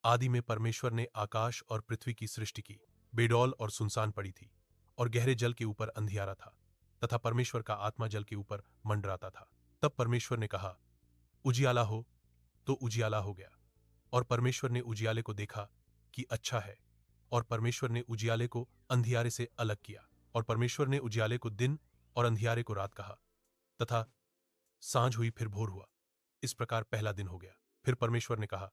आदि में परमेश्वर ने आकाश और पृथ्वी की सृष्टि की। बेडौल और सुनसान पड़ी थी, और गहरे जल के ऊपर अंधियारा था, तथा परमेश्वर का आत्मा जल के ऊपर मंडराता था। तब परमेश्वर ने कहा, उजियाला हो, तो उजियाला हो गया। और परमेश्वर ने उजियाले को देखा कि अच्छा है, और परमेश्वर ने उजियाले को अंधियारे से अलग किया। और परमेश्वर ने उजियाले को दिन और अंधियारे को रात कहा, तथा सांझ हुई फिर भोर हुआ। इस प्रकार पहला दिन हो गया। फिर परमेश्वर ने कहा,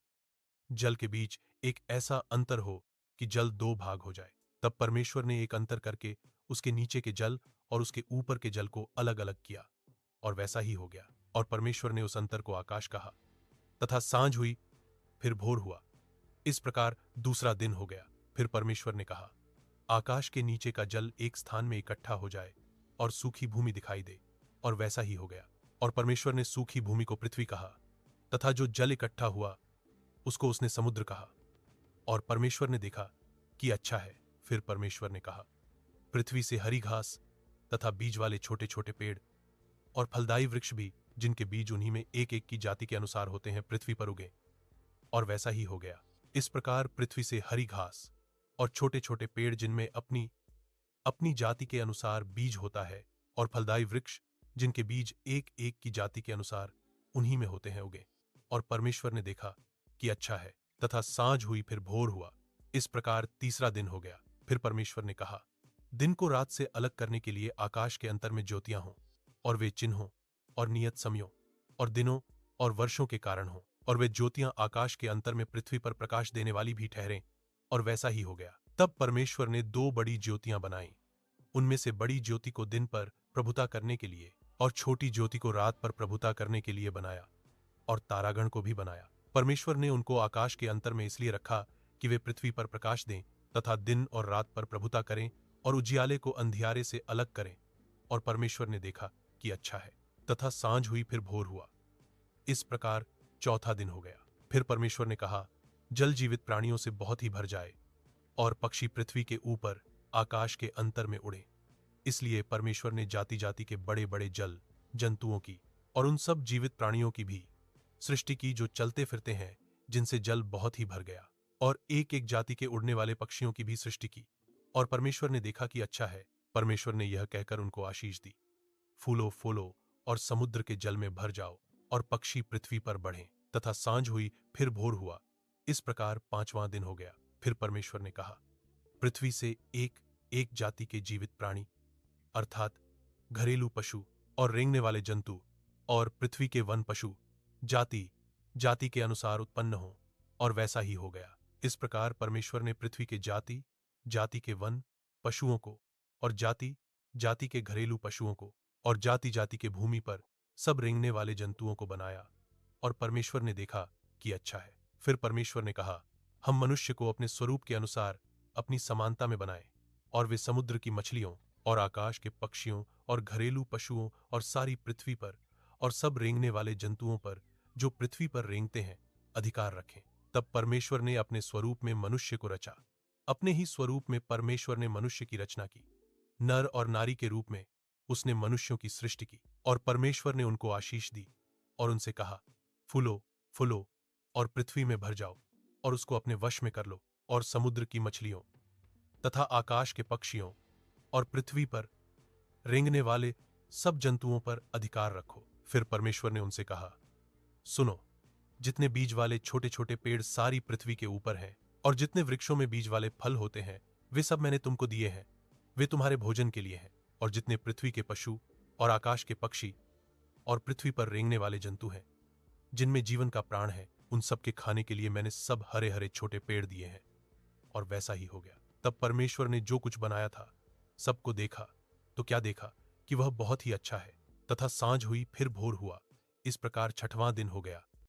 जल के बीच एक ऐसा अंतर हो कि जल दो भाग हो जाए। तब परमेश्वर ने एक अंतर करके उसके नीचे के जल और उसके ऊपर के जल को अलग अलग किया, और वैसा ही हो गया। और परमेश्वर ने उस अंतर को आकाश कहा, तथा सांझ हुई फिर भोर हुआ। इस प्रकार दूसरा दिन हो गया। फिर परमेश्वर ने कहा, आकाश के नीचे का जल एक स्थान में इकट्ठा हो जाए और सूखी भूमि दिखाई दे, और वैसा ही हो गया। और परमेश्वर ने सूखी भूमि को पृथ्वी कहा, तथा जो जल इकट्ठा हुआ उसको उसने समुद्र कहा। और परमेश्वर ने देखा कि अच्छा है। फिर परमेश्वर ने कहा, पृथ्वी से हरी घास तथा बीज वाले छोटे छोटे पेड़ और फलदायी वृक्ष भी, जिनके बीज उन्हीं में एक एक की जाति के अनुसार होते हैं, पृथ्वी पर उगे, और वैसा ही हो गया। इस प्रकार पृथ्वी से हरी घास और छोटे छोटे पेड़, जिनमें अपनी अपनी जाति के अनुसार बीज होता है, और फलदायी वृक्ष, जिनके बीज एक एक की जाति के अनुसार उन्हीं में होते हैं, उगे। और परमेश्वर ने देखा कि अच्छा है। तथा सांझ हुई फिर भोर हुआ। इस प्रकार तीसरा दिन हो गया। फिर परमेश्वर ने कहा, दिन को रात से अलग करने के लिए आकाश के अंतर में ज्योतियां हों, और वे चिन्हों और नियत समयों और दिनों और वर्षों के कारण हों, और वे ज्योतियां आकाश के अंतर में पृथ्वी पर प्रकाश देने वाली भी ठहरें, और वैसा ही हो गया। तब परमेश्वर ने दो बड़ी ज्योतियां बनाईं। उनमें से बड़ी ज्योति को दिन पर प्रभुता करने के लिए, और छोटी ज्योति को रात पर प्रभुता करने के लिए बनाया, और तारागण को भी बनाया। परमेश्वर ने उनको आकाश के अंतर में इसलिए रखा कि वे पृथ्वी पर प्रकाश दें, तथा दिन और रात पर प्रभुता करें, और उजियाले को अंधियारे से अलग करें। और परमेश्वर ने देखा कि अच्छा है। तथा सांझ हुई फिर भोर हुआ। इस प्रकार चौथा दिन हो गया। फिर परमेश्वर ने कहा, जल जीवित प्राणियों से बहुत ही भर जाए, और पक्षी पृथ्वी के ऊपर आकाश के अंतर में उड़े। इसलिए परमेश्वर ने जाति जाति के बड़े बड़े जल जंतुओं की और उन सब जीवित प्राणियों की भी सृष्टि की, जो चलते फिरते हैं, जिनसे जल बहुत ही भर गया। और एक एक जाति के उड़ने वाले पक्षियों की भी सृष्टि की। और परमेश्वर ने देखा कि अच्छा है। परमेश्वर ने यह कहकर उनको आशीष दी, फूलो फूलो और समुद्र के जल में भर जाओ, और पक्षी पृथ्वी पर बढ़ें। तथा सांझ हुई फिर भोर हुआ। इस प्रकार पांचवां दिन हो गया। फिर परमेश्वर ने कहा, पृथ्वी से एक एक जाति के जीवित प्राणी, अर्थात घरेलू पशु और रेंगने वाले जंतु, और पृथ्वी के वन पशु जाति जाति के अनुसार उत्पन्न हो, और वैसा ही हो गया। इस प्रकार परमेश्वर ने पृथ्वी के जाति जाति के वन पशुओं को, और जाति जाति के घरेलू पशुओं को, और जाति जाति के भूमि पर सब रेंगने वाले जंतुओं को बनाया। और परमेश्वर ने देखा कि अच्छा है। फिर परमेश्वर ने कहा, हम मनुष्य को अपने स्वरूप के अनुसार अपनी समानता में बनाएं, और वे समुद्र की मछलियों और आकाश के पक्षियों और घरेलू पशुओं और सारी पृथ्वी पर और सब रेंगने वाले जंतुओं पर, जो पृथ्वी पर रेंगते हैं, अधिकार रखें। तब परमेश्वर ने अपने स्वरूप में मनुष्य को रचा। अपने ही स्वरूप में परमेश्वर ने मनुष्य की रचना की। नर और नारी के रूप में उसने मनुष्यों की सृष्टि की। और परमेश्वर ने उनको आशीष दी, और उनसे कहा, फूलो फूलो और पृथ्वी में भर जाओ, और उसको अपने वश में कर लो, और समुद्र की मछलियों तथा आकाश के पक्षियों और पृथ्वी पर रेंगने वाले सब जंतुओं पर अधिकार रखो। फिर परमेश्वर ने उनसे कहा, सुनो, जितने बीज वाले छोटे छोटे पेड़ सारी पृथ्वी के ऊपर हैं, और जितने वृक्षों में बीज वाले फल होते हैं, वे सब मैंने तुमको दिए हैं, वे तुम्हारे भोजन के लिए हैं। और जितने पृथ्वी के पशु और आकाश के पक्षी और पृथ्वी पर रेंगने वाले जंतु हैं, जिनमें जीवन का प्राण है, उन सब के खाने के लिए मैंने सब हरे हरे छोटे पेड़ दिए हैं। और वैसा ही हो गया। तब परमेश्वर ने जो कुछ बनाया था सबको देखा, तो क्या देखा कि वह बहुत ही अच्छा है। तथा सांझ हुई फिर भोर हुआ। इस प्रकार छठवां दिन हो गया।